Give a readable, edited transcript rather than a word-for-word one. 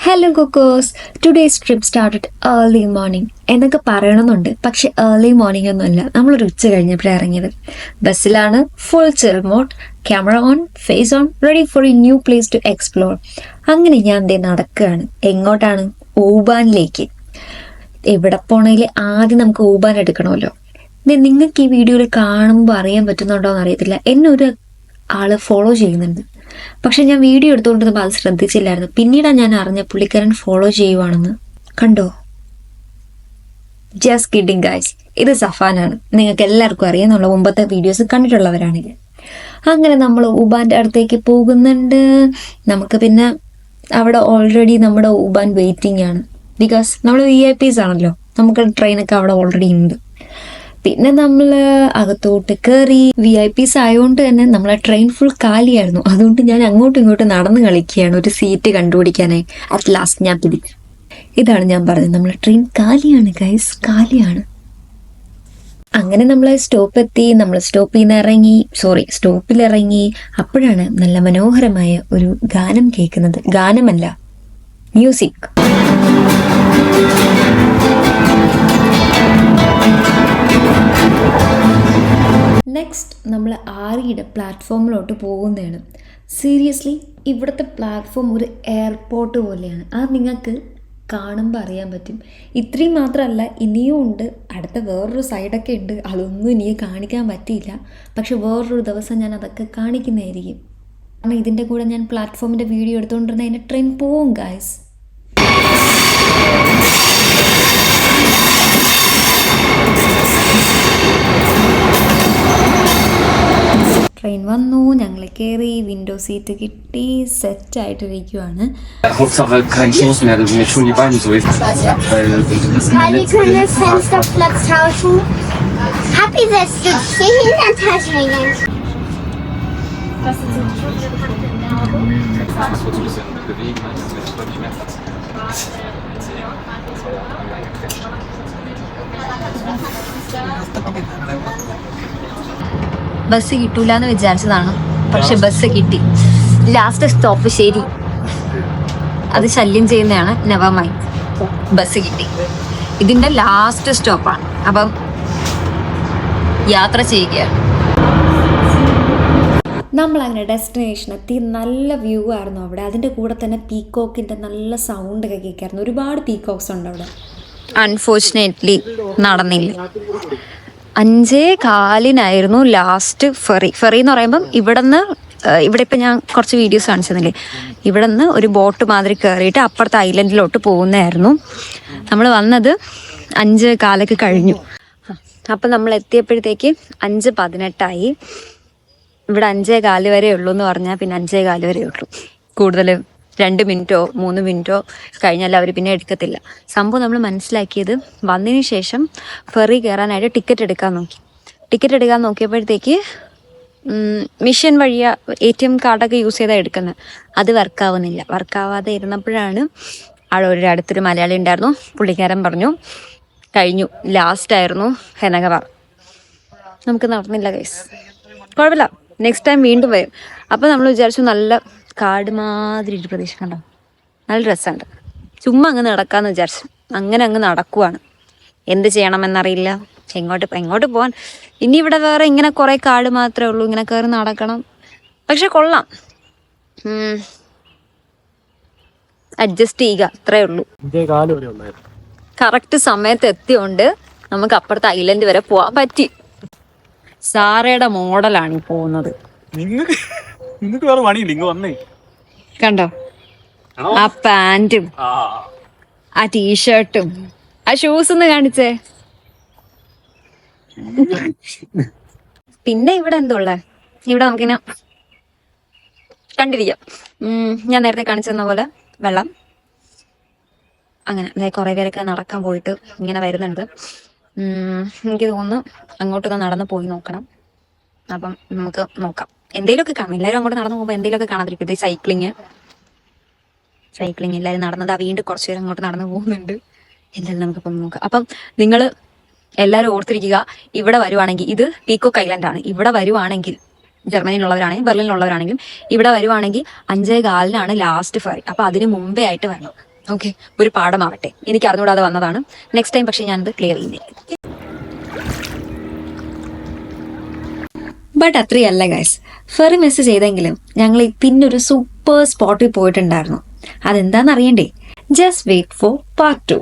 Hello Cocos, today's trip started early morning എന്നൊക്കെ പറയണമെന്നുണ്ട്. പക്ഷെ early morning ഒന്നുമല്ല, നമ്മളൊരു ഉച്ച കഴിഞ്ഞപ്പോഴാണ് ഇറങ്ങിയത്. ബസ്സിലാണ്, full chill mode, camera on, face on, ready for a new place to explore. അങ്ങനെ ഞാൻ ദേ നടക്കുകയാണ്. എങ്ങോട്ടാണ്? ഊബാനിലേക്ക്. എവിടെ പോണെങ്കിൽ ആദ്യം നമുക്ക് ഊബാൻ എടുക്കണമല്ലോ. നിങ്ങൾക്ക് ഈ വീഡിയോയിൽ കാണുമ്പോൾ അറിയാൻ പറ്റുന്നുണ്ടോ എന്ന് അറിയത്തില്ല, എന്നെ ഒരു ആള് ഫോളോ ചെയ്യുന്നുണ്ട്. പക്ഷെ ഞാൻ വീഡിയോ എടുത്തുകൊണ്ടിരുന്നപ്പോൾ അത് ശ്രദ്ധിച്ചില്ലായിരുന്നു. പിന്നീടാണ് ഞാൻ അറിഞ്ഞ പുള്ളിക്കാരൻ ഫോളോ ചെയ്യുവാണെന്ന്. കണ്ടോ? ജസ്റ്റ് കിഡിങ് ഗൈസ്, ഇത് സഫാനാണ്. നിങ്ങൾക്ക് എല്ലാവർക്കും അറിയാം, നമ്മൾ മുമ്പത്തെ വീഡിയോസ് കണ്ടിട്ടുള്ളവരാണെങ്കിൽ. അങ്ങനെ നമ്മൾ ഊബാന്റെ അടുത്തേക്ക് പോകുന്നുണ്ട്. നമുക്ക് പിന്നെ അവിടെ ഓൾറെഡി നമ്മുടെ ഊബാൻ വെയിറ്റിംഗ് ആണ്. ബിക്കോസ് നമ്മൾ VIP ആണല്ലോ, നമുക്ക് ട്രെയിനൊക്കെ അവിടെ ഓൾറെഡി ഉണ്ട്. പിന്നെ നമ്മൾ അകത്തോട്ട് കയറി. VIP ആയതുകൊണ്ട് തന്നെ നമ്മളെ ട്രെയിൻ ഫുൾ കാലിയായിരുന്നു. അതുകൊണ്ട് ഞാൻ അങ്ങോട്ടും ഇങ്ങോട്ടും നടന്ന് കളിക്കുകയാണ് ഒരു സീറ്റ് കണ്ടുപിടിക്കാനായി. അറ്റ് ലാസ്റ്റ് ഞാൻ പിടിച്ചു. ഇതാണ് ഞാൻ പറഞ്ഞത്, നമ്മളെ ട്രെയിൻ കാലിയാണ് ഗൈസ്, കാലിയാണ്. അങ്ങനെ നമ്മൾ സ്റ്റോപ്പെത്തി. നമ്മൾ സ്റ്റോപ്പിലിറങ്ങി. അപ്പോഴാണ് നല്ല മനോഹരമായ ഒരു ഗാനം കേൾക്കുന്നത്. ഗാനമല്ല, മ്യൂസിക്. നെക്സ്റ്റ് നമ്മൾ ആരിയുടെ പ്ലാറ്റ്ഫോമിലോട്ട് പോകുന്നതാണ്. സീരിയസ്ലി ഇവിടുത്തെ പ്ലാറ്റ്ഫോം ഒരു എയർപോർട്ട് പോലെയാണ്. അത് നിങ്ങൾക്ക് കാണുമ്പോൾ അറിയാൻ പറ്റും. ഇത്രയും മാത്രമല്ല, ഇനിയും ഉണ്ട്. അടുത്ത വേറൊരു സൈഡൊക്കെ ഉണ്ട്. അതൊന്നും എനിക്ക് കാണിക്കാൻ പറ്റിയില്ല. പക്ഷെ വേറൊരു ദിവസം ഞാൻ അതൊക്കെ കാണിക്കുന്നതായിരിക്കും. കാരണം ഇതിൻ്റെ കൂടെ ഞാൻ പ്ലാറ്റ്ഫോമിൻ്റെ വീഡിയോ എടുത്തുകൊണ്ടിരുന്ന അതിൻ്റെ ട്രെയിൻ പോവും ഗായ്സ്. ട്രെയിൻ വന്നു, ഞങ്ങൾ കയറി, വിൻഡോ സീറ്റ് കിട്ടി, സെറ്റായിട്ടിരിക്കുവാണ്. ബസ് കിട്ടൂല എന്ന് വിചാരിച്ചതാണ്, പക്ഷെ ബസ് കിട്ടി. ലാസ്റ്റ് സ്റ്റോപ്പ് ശരി, അത് ശല്യം ചെയ്യുന്നതാണ്. നെവർ മൈൻഡ്, ബസ് കിട്ടി. ഇതിന്റെ ലാസ്റ്റ് സ്റ്റോപ്പാണ്. അപ്പം യാത്ര ചെയ്യുകയാണ്. നമ്മളങ്ങനെ ഡെസ്റ്റിനേഷൻ എത്തി. നല്ല വ്യൂ ആയിരുന്നു അവിടെ. അതിൻ്റെ കൂടെ തന്നെ പീക്കോക്കിൻ്റെ നല്ല സൗണ്ട് ഒക്കെ കേൾക്കായിരുന്നു. ഒരുപാട് പീക്കോക്സ് ഉണ്ട് അവിടെ. അൺഫോർച്ചുനേറ്റ്ലി നടന്നില്ല. 5:15 ലാസ്റ്റ് ഫെറി എന്ന് പറയുമ്പം ഇവിടെ ഇപ്പം ഞാൻ കുറച്ച് വീഡിയോസ് കാണിച്ചതില്ലേ, ഇവിടെ നിന്ന് ഒരു ബോട്ട് മാതിരി കയറിയിട്ട് അപ്പുറത്തെ ഐലൻഡിലോട്ട് പോകുന്നതായിരുന്നു. നമ്മൾ വന്നത് 5:15 കഴിഞ്ഞു. അപ്പം നമ്മൾ എത്തിയപ്പോഴത്തേക്ക് 5:18. ഇവിടെ 5:15 വരെ ഉള്ളൂ എന്ന് പറഞ്ഞാൽ പിന്നെ 5:15 വരെ ഉള്ളൂ. കൂടുതൽ 2 മിനിറ്റോ 3 മിനിറ്റോ കഴിഞ്ഞാൽ അവർ പിന്നെ എടുക്കത്തില്ല. സംഭവം നമ്മൾ മനസ്സിലാക്കിയത്, വന്നതിന് ശേഷം ഫെറി കയറാനായിട്ട് ടിക്കറ്റ് എടുക്കാൻ നോക്കിയപ്പോഴത്തേക്ക് മിഷൻ വഴിയാ ATM കാർഡൊക്കെ യൂസ് ചെയ്താണ് എടുക്കുന്നത്. അത് വർക്കാവാതെ ഇരുന്നപ്പോഴാണ് ഒരു അടുത്തൊരു മലയാളി ഉണ്ടായിരുന്നു. പുള്ളിക്കാരൻ പറഞ്ഞു കഴിഞ്ഞു, ലാസ്റ്റ് ആയിരുന്നു എന്നൊക്കെ പറഞ്ഞു. നമുക്ക് നടന്നില്ല ഗൈസ്. കുഴപ്പമില്ല, നെക്സ്റ്റ് ടൈം വീണ്ടും വരും. അപ്പം നമ്മൾ വിചാരിച്ചു നല്ല കാട് മാതിരി ഒരു പ്രദേശം കണ്ടോ, നല്ല രസമുണ്ട്. ചുമ്മാ അങ്ങ് നടക്കാമെന്ന് വിചാരിച്ചു. അങ്ങനെ അങ്ങ് നടക്കുവാണ്. എന്ത് ചെയ്യണമെന്നറിയില്ല. എങ്ങോട്ട് പോകാൻ. ഇനി ഇവിടെ വേറെ ഇങ്ങനെ കുറേ കാട് മാത്രമേ ഉള്ളൂ, ഇങ്ങനെ കയറി നടക്കണം. പക്ഷെ കൊള്ളാം, അഡ്ജസ്റ്റ് ചെയ്യുക, അത്രേ ഉള്ളൂ. കറക്റ്റ് സമയത്ത് എത്തിയോണ്ട് നമുക്ക് അപ്പുറത്തെ ഐലൻഡ് വരെ പോവാൻ പറ്റി. സാറയുടെ മോഡലാണ് ഈ പോകുന്നത്. കണ്ടോ, ആ പാന്റും ആ ടീഷർട്ടും ആ ഷൂസ് ഒന്ന് കാണിച്ചേ. പിന്നെ ഇവിടെ എന്തുള്ള, ഇവിടെ നമുക്കിങ്ങനെ കണ്ടിരിക്കാം. ഞാൻ നേരത്തെ കാണിച്ചെന്ന പോലെ വെള്ളം. അങ്ങനെ കുറെ പേരൊക്കെ നടക്കാൻ പോയിട്ട് ഇങ്ങനെ വരുന്നുണ്ട്. എനിക്ക് തോന്നുന്നു അങ്ങോട്ടൊക്കെ നടന്ന് പോയി നോക്കണം. അപ്പം നമുക്ക് നോക്കാം, എന്തെങ്കിലുമൊക്കെ കാണാം. എല്ലാവരും അങ്ങോട്ട് നടന്നു പോകുമ്പോൾ എന്തെങ്കിലുമൊക്കെ കാണാതിരിക്കും. സൈക്ലിങ് എല്ലാവരും നടന്നത്. വീണ്ടും കുറച്ച് പേര് അങ്ങോട്ട് നടന്നു പോകുന്നുണ്ട്. എന്തായാലും നമുക്കിപ്പം നോക്കാം. അപ്പം നിങ്ങൾ എല്ലാവരും ഓർത്തിരിക്കുക, ഇവിടെ വരുവാണെങ്കിൽ, ഇത് പീക്കോക്ക് ഐലൻഡ് ആണ്. ഇവിടെ വരുവാണെങ്കിൽ, ജർമ്മനിയിലുള്ളവരാണെങ്കിൽ ബെർലിനിലുള്ളവരാണെങ്കിലും ഇവിടെ വരുവാണെങ്കിൽ 5:15 ലാസ്റ്റ് ഫെറി. അപ്പം അതിന് മുമ്പേ ആയിട്ട് വരണം. ഓക്കെ, ഒരു പാഠമാവട്ടെ. എനിക്ക് അറിഞ്ഞുകൂടാതെ വന്നതാണ്. നെക്സ്റ്റ് ടൈം പക്ഷെ ഞാനത് ക്ലിയർ ചെയ്യുന്നില്ല. ബട്ട് അത്രയല്ല ഗൈസ്, ഫെറി മിസ് ചെയ്തെങ്കിലും ഞങ്ങൾ പിന്നൊരു സൂപ്പർ സ്പോട്ടിൽ പോയിട്ടുണ്ടായിരുന്നു. അതെന്താണെന്ന് അറിയണ്ടേ? Just wait for part 2.